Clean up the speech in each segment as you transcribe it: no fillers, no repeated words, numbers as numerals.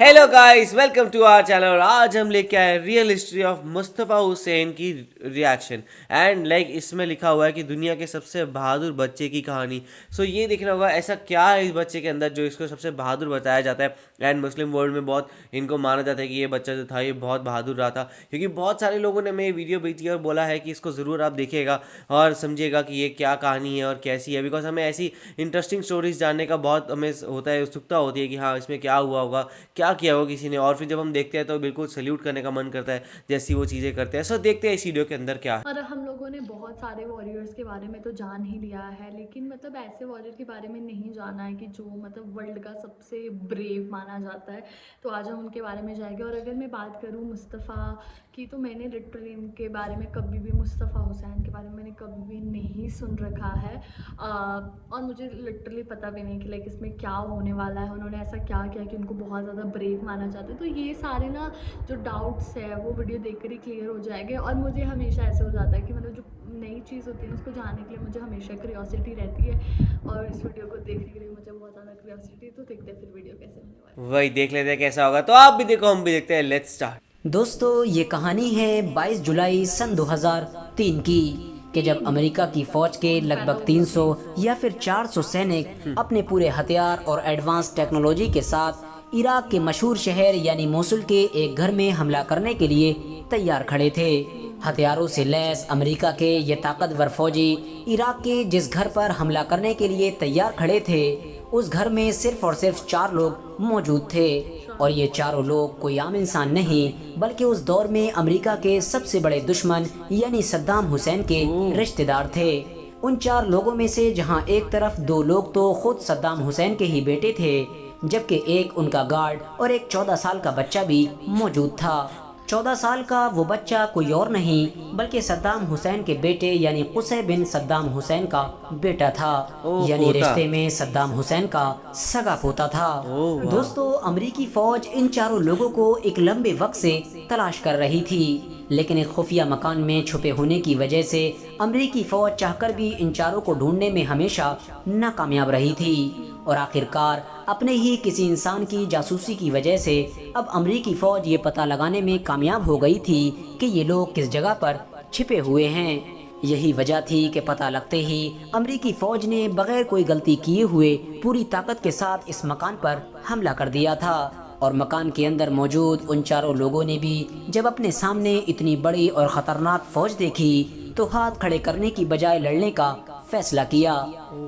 Hello guys, welcome to our channel. और आज हम लेके आए real history of Mustafa Hussain की रिएक्शन। एंड इसमें लिखा हुआ है कि दुनिया के सबसे बहादुर बच्चे की कहानी। सो ये देखना होगा ऐसा क्या है इस बच्चे के अंदर जो इसको सबसे बहादुर बताया जाता है। एंड मुस्लिम वर्ल्ड में बहुत इनको माना जाता है कि ये बच्चा जो था ये बहुत बहादुर रहा था, क्योंकि बहुत सारे लोगों ने मेरी वीडियो भेजी और बोला है कि इसको ज़रूर आप देखिएगा और समझिएगा कि ये क्या कहानी है और कैसी है। बिकॉज हमें ऐसी इंटरेस्टिंग स्टोरीज जानने का बहुत हमें होता है, उत्सुकता होती है कि हाँ इसमें क्या हुआ होगा, क्या किया होगा किसी ने। और फिर जब हम देखते हैं तो बिल्कुल सल्यूट करने का मन करता है जैसी वो चीज़ें करते हैं। सो देखते हैं इस वीडियो के अंदर क्या है। और हम लोगों ने बहुत सारे वॉरियर्स के बारे में तो जान ही लिया है, लेकिन ऐसे वॉरियर के बारे में नहीं जाना है कि जो वर्ल्ड का सबसे ब्रेव माना जाता है। तो आज हम उनके बारे में जाएंगे। और अगर मैं बात करूँ मुस्तफ़ा की, तो मैंने लिटरली इनके बारे में कभी भी, मुस्तफ़ा हुसैन के बारे में मैंने कभी भी नहीं सुन रखा है। और मुझे लिटरली पता भी नहीं कि इसमें क्या होने वाला है, उन्होंने ऐसा क्या किया कि उनको बहुत ज़्यादा ब्रेव माना जाता है। तो ये सारे ना जो डाउट्स है वो वीडियो देखकर ही क्लियर हो जाएंगे। और मुझे हमेशा ऐसे हो जाता है कि जो नई चीज़ होती है उसको जानने के लिए मुझे हमेशा क्यूरियोसिटी रहती है। और इस वीडियो को देखने के लिए मुझे बहुत ज़्यादा क्यूरियोसिटी। तो देखते हैं फिर वीडियो कैसे होने वाला है। वही देख लेते हैं कैसा होगा। तो आप भी देखो, हम भी देखते हैं। Let's start. दोस्तों, ये कहानी है 22 जुलाई सन 2003 की कि जब अमेरिका की फौज के लगभग 300 या फिर 400 सैनिक अपने पूरे हथियार और एडवांस टेक्नोलॉजी के साथ इराक के मशहूर शहर यानी मोसुल के एक घर में हमला करने के लिए तैयार खड़े थे। हथियारों से लैस अमेरिका के ये ताकतवर फौजी इराक के जिस घर पर हमला करने के लिए तैयार खड़े थे, उस घर में सिर्फ और सिर्फ 4 लोग मौजूद थे। और ये चारों लोग कोई आम इंसान नहीं, बल्कि उस दौर में अमेरिका के सबसे बड़े दुश्मन यानी सद्दाम हुसैन के रिश्तेदार थे। उन 4 लोगों में से जहां एक तरफ 2 लोग तो खुद सद्दाम हुसैन के ही बेटे थे, जबकि एक उनका गार्ड और एक 14 साल का बच्चा भी मौजूद था। 14 साल का वो बच्चा कोई और नहीं बल्कि सद्दाम हुसैन के बेटे यानी कुसै बिन सद्दाम हुसैन का बेटा था, यानी पोता। रिश्ते में सद्दाम हुसैन का सगा पोता था। वाह। दोस्तों, अमेरिकी फौज इन चारों लोगों को एक लंबे वक्त से तलाश कर रही थी, लेकिन एक खुफिया मकान में छुपे होने की वजह से अमेरिकी फौज चाहकर भी इन चारों को ढूंढने में हमेशा नाकामयाब रही थी। और आखिरकार अपने ही किसी इंसान की जासूसी की वजह से अब अमेरिकी फौज ये पता लगाने में कामयाब हो गई थी कि ये लोग किस जगह पर छिपे हुए हैं। यही वजह थी कि पता लगते ही अमेरिकी फौज ने बगैर कोई गलती किए हुए पूरी ताकत के साथ इस मकान पर हमला कर दिया था। और मकान के अंदर मौजूद उन चारों लोगों ने भी जब अपने सामने इतनी बड़ी और ख़तरनाक फौज देखी तो हाथ खड़े करने की बजाय लड़ने का फैसला किया।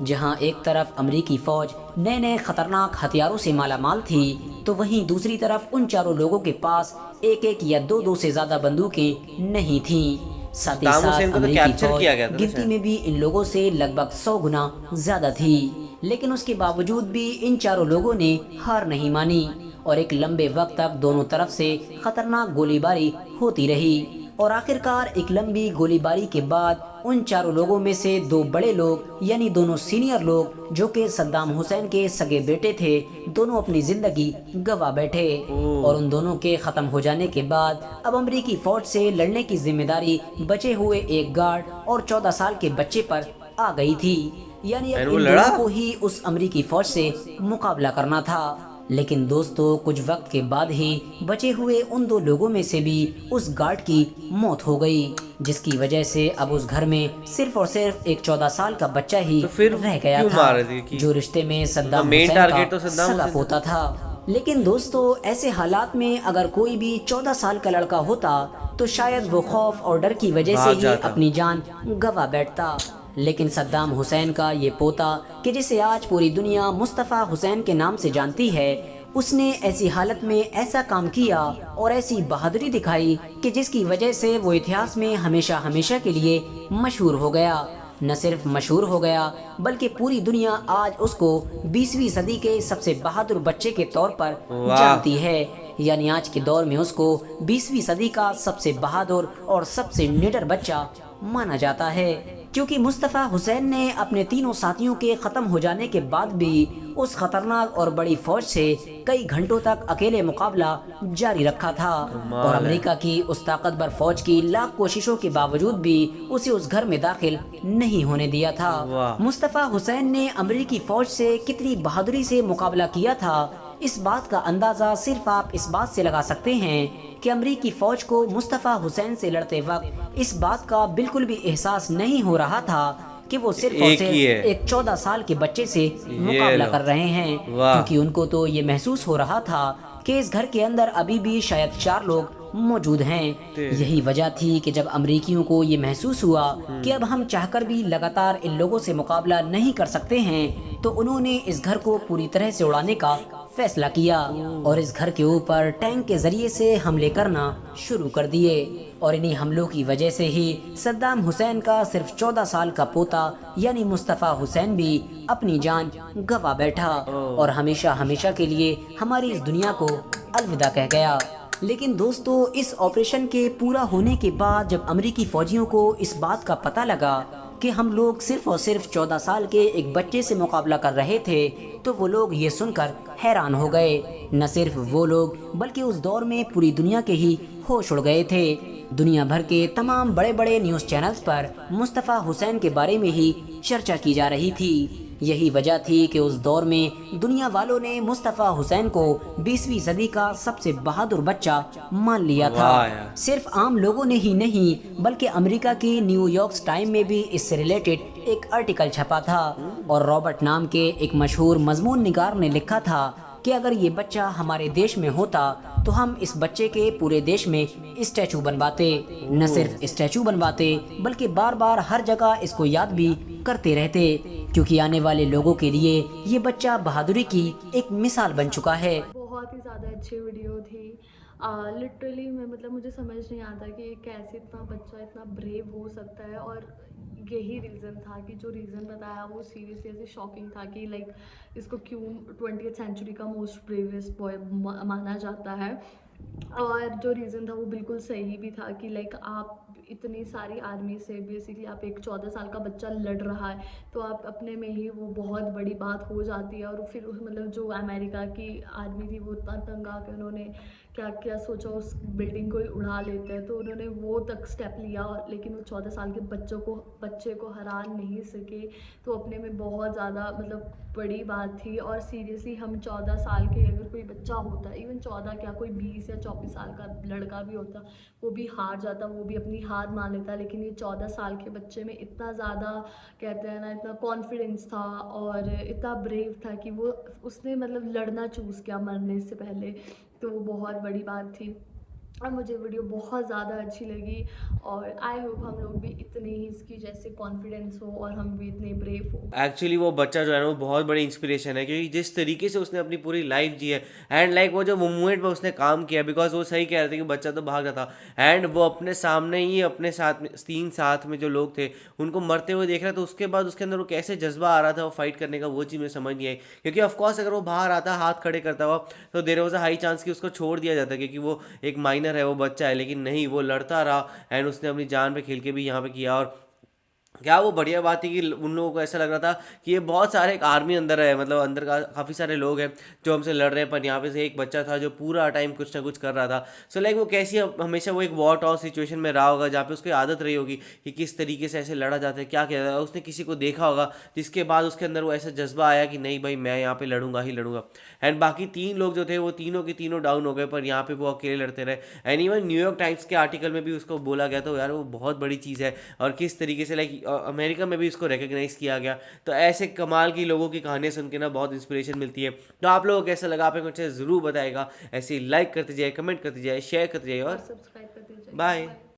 जहां एक तरफ अमेरिकी फौज नए नए खतरनाक हथियारों से मालामाल थी, तो वहीं दूसरी तरफ उन चारों लोगों के पास एक एक या दो दो से ज्यादा बंदूकें नहीं थीं। साथ ही सद्दाम साथ हुसैन को तो अमेरिकी कैप्चर फौज किया गया था ना गिनती शायद। में भी इन लोगों से लगभग 100 गुना ज्यादा थी। लेकिन उसके बावजूद भी इन चारों लोगों ने हार नहीं मानी और एक लंबे वक्त तक दोनों तरफ से खतरनाक गोलीबारी होती रही। और आखिरकार एक लंबी गोलीबारी के बाद उन चारों लोगों में से 2 बड़े लोग यानी दोनों सीनियर लोग जो कि सद्दाम हुसैन के सगे बेटे थे, दोनों अपनी जिंदगी गवा बैठे। और उन दोनों के खत्म हो जाने के बाद अब अमेरिकी फौज से लड़ने की जिम्मेदारी बचे हुए एक गार्ड और 14 साल के बच्चे पर आ गई थी। यानी एंड अब वो इन लड़ा। दोनों को ही उस अमेरिकी फौज से मुकाबला करना था। लेकिन दोस्तों, कुछ वक्त के बाद ही बचे हुए उन 2 लोगों में से भी उस गार्ड की मौत हो गई, जिसकी वजह से अब उस घर में सिर्फ और सिर्फ एक 14 साल का बच्चा ही तो फिर रह गया क्यों था, मार रहे थे कि जो रिश्ते में सद्दाम मेन हुसैन टारगेट का तो सद्दाम सगा हुसैन पोता था। लेकिन दोस्तों, ऐसे हालात में अगर कोई भी 14 साल का लड़का होता तो शायद वो खौफ और डर की वजह से भाग ही जाता। अपनी जान गवा बैठता। लेकिन सद्दाम हुसैन का ये पोता, कि जिसे आज पूरी दुनिया मुस्तफ़ा हुसैन के नाम से जानती है, उसने ऐसी हालत में ऐसा काम किया और ऐसी बहादुरी दिखाई कि जिसकी वजह से वो इतिहास में हमेशा हमेशा के लिए मशहूर हो गया। न सिर्फ मशहूर हो गया, बल्कि पूरी दुनिया आज उसको 20वीं सदी के सबसे बहादुर बच्चे के तौर पर वाह। जानती है। यानी आज के दौर में उसको 20वीं सदी का सबसे बहादुर और सबसे निडर बच्चा माना जाता है, क्योंकि मुस्तफ़ा हुसैन ने अपने तीनों साथियों के ख़त्म हो जाने के बाद भी उस खतरनाक और बड़ी फौज से कई घंटों तक अकेले मुकाबला जारी रखा था। और अमेरिका की उस ताकतवर फौज की लाख कोशिशों के बावजूद भी उसे उस घर में दाखिल नहीं होने दिया था। वाह। मुस्तफ़ा हुसैन ने अमेरिकी फौज से कितनी बहादुरी से मुकाबला किया था, इस बात का अंदाज़ा सिर्फ आप इस बात से लगा सकते हैं कि अमरीकी फ़ौज को मुस्तफ़ा हुसैन से लड़ते वक्त इस बात का बिल्कुल भी एहसास नहीं हो रहा था कि वो सिर्फ और एक ही सिर्फ है। एक 14 साल के बच्चे से मुकाबला लो। कर रहे हैं, वाह। क्योंकि उनको तो ये महसूस हो रहा था कि इस घर के अंदर अभी भी शायद 4 लोग मौजूद हैं। यही वजह थी कि जब अमरीकियों को ये महसूस हुआ कि अब हम चाहकर भी लगातार इन लोगों से मुकाबला नहीं कर सकते हैं, तो उन्होंने इस घर को पूरी तरह से उड़ाने का फैसला किया और इस घर के ऊपर टैंक के जरिए से हमले करना शुरू कर दिए। और इन्हीं हमलों की वजह से ही सद्दाम हुसैन का सिर्फ 14 साल का पोता यानी मुस्तफ़ा हुसैन भी अपनी जान गंवा बैठा और हमेशा हमेशा के लिए हमारी इस दुनिया को अलविदा कह गया। लेकिन दोस्तों, इस ऑपरेशन के पूरा होने के बाद जब अमेरिकी फौजियों को इस बात का पता लगा कि हम लोग सिर्फ और सिर्फ 14 साल के एक बच्चे से मुकाबला कर रहे थे, तो वो लोग ये सुनकर हैरान हो गए। न सिर्फ वो लोग बल्कि उस दौर में पूरी दुनिया के ही होश उड़ गए थे। दुनिया भर के तमाम बड़े बड़े न्यूज़ चैनल्स पर मुस्तफ़ा हुसैन के बारे में ही चर्चा की जा रही थी। यही वजह थी कि उस दौर में दुनिया वालों ने मुस्तफ़ा हुसैन को 20वीं सदी का सबसे बहादुर बच्चा मान लिया था। वाह यार। सिर्फ आम लोगों ने ही नहीं बल्कि अमेरिका की न्यूयॉर्क टाइम में भी इससे रिलेटेड एक आर्टिकल छपा था और रॉबर्ट नाम के एक मशहूर मजमून निगार ने लिखा था कि अगर ये बच्चा हमारे देश में होता तो हम इस बच्चे के पूरे देश में स्टैचू बनवाते। न सिर्फ स्टैचू बनवाते बल्कि बार बार हर जगह इसको याद भी करते रहते, क्योंकि आने वाले लोगों के लिए ये बच्चा बहादुरी की एक मिसाल बन चुका है। बहुत ही ज़्यादा अच्छी वीडियो थी। लिटरली मैं मतलब मुझे समझ नहीं आता कि कैसे इतना बच्चा इतना ब्रेव हो सकता है। और यही रीज़न था कि जो रीज़न बताया वो सीरियसली ऐसे शॉकिंग था कि लाइक इसको क्यों 20th सेंचुरी का मोस्ट ब्रेवेस्ट बॉय माना जाता है। और जो रीज़न था वो बिल्कुल सही भी था कि लाइक आप इतनी सारी आर्मी से बेसिकली आप एक 14 साल का बच्चा लड़ रहा है, तो आप अपने में ही वो बहुत बड़ी बात हो जाती है। और फिर मतलब जो अमेरिका की आर्मी थी वो इतना तंग आकर उन्होंने क्या क्या सोचा उस बिल्डिंग को ही उड़ा लेते हैं, तो उन्होंने वो तक स्टेप लिया। लेकिन वो 14 साल के बच्चे को हरा नहीं सके, तो अपने में बहुत ज़्यादा मतलब बड़ी बात थी। और सीरियसली हम 14 साल के अगर कोई बच्चा होता, इवन 14 क्या कोई 20 या 24 साल का लड़का भी होता, वो भी हार जाता, वो भी अपनी हार मान लेता। लेकिन ये 14 साल के बच्चे में इतना ज़्यादा कहते हैं ना, इतना कॉन्फिडेंस था और इतना ब्रेव था कि वो उसने मतलब लड़ना चूज़ किया मरने से पहले, तो वो बहुत बड़ी बात थी। और मुझे वीडियो बहुत ज़्यादा अच्छी लगी और आई होप हम लोग भी इतने ही इसकी जैसे कॉन्फिडेंस हो और हम भी इतने ब्रेव हो। एक्चुअली वो बच्चा जो है ना वो बहुत बड़ी इंस्पिरेशन है, क्योंकि जिस तरीके से उसने अपनी पूरी लाइफ जी है एंड लाइक वो जो मूवमेंट में उसने काम किया, बिकॉज वो सही कह रहे थे कि बच्चा तो भाग रहा था एंड वो अपने सामने ही अपने साथ में 3 साथ में जो लोग थे उनको मरते हुए देख रहा था। तो उसके बाद उसके अंदर वो कैसे जज्बा आ रहा था वो फाइट करने का, वो चीज़ में समझ नहीं आई। क्योंकि ऑफकोर्स अगर वो बाहर आता हाथ खड़े करता हुआ तो there was a high chance कि उसको छोड़ दिया जाता, क्योंकि वो एक माइनर है, वो बच्चा है। लेकिन नहीं, वो लड़ता रहा एंड उसने अपनी जान पे खेल के भी यहाँ पे किया। और क्या वो बढ़िया बात है कि उन लोगों को ऐसा लग रहा था कि ये बहुत सारे एक आर्मी अंदर है, मतलब अंदर का काफ़ी सारे लोग हैं जो हमसे लड़ रहे हैं, पर यहाँ पे से एक बच्चा था जो पूरा टाइम कुछ ना कुछ कर रहा था। सो लाइक वो कैसी हमेशा वो एक वॉर टॉस सिचुएशन में रहा होगा जहाँ पे उसकी आदत रही होगी कि किस तरीके से ऐसे लड़ा जाता है, क्या किया जाता है। उसने किसी को देखा होगा जिसके बाद उसके अंदर वो ऐसा जज्बा आया कि नहीं भाई, मैं यहाँ पे लड़ूंगा ही लड़ूंगा। एंड बाकी 3 लोग जो थे वो तीनों के तीनों डाउन हो गए, पर यहाँ पे वो अकेले लड़ते रहे। एंड इवन न्यूयॉर्क टाइम्स के आर्टिकल में भी उसको बोला गया, तो यार वो बहुत बड़ी चीज़ है। और किस तरीके से लाइक अमेरिका में भी इसको रिकग्नाइज किया गया। तो ऐसे कमाल की लोगों की कहानियां सुन के ना बहुत इंस्पिरेशन मिलती है। तो आप लोगों को कैसा लगा, आप कुछ ज़रूर बताएगा। ऐसे ही लाइक करते जाइए, कमेंट करते जाइए, शेयर करते जाइए और सब्सक्राइब करते जाइए। बाय।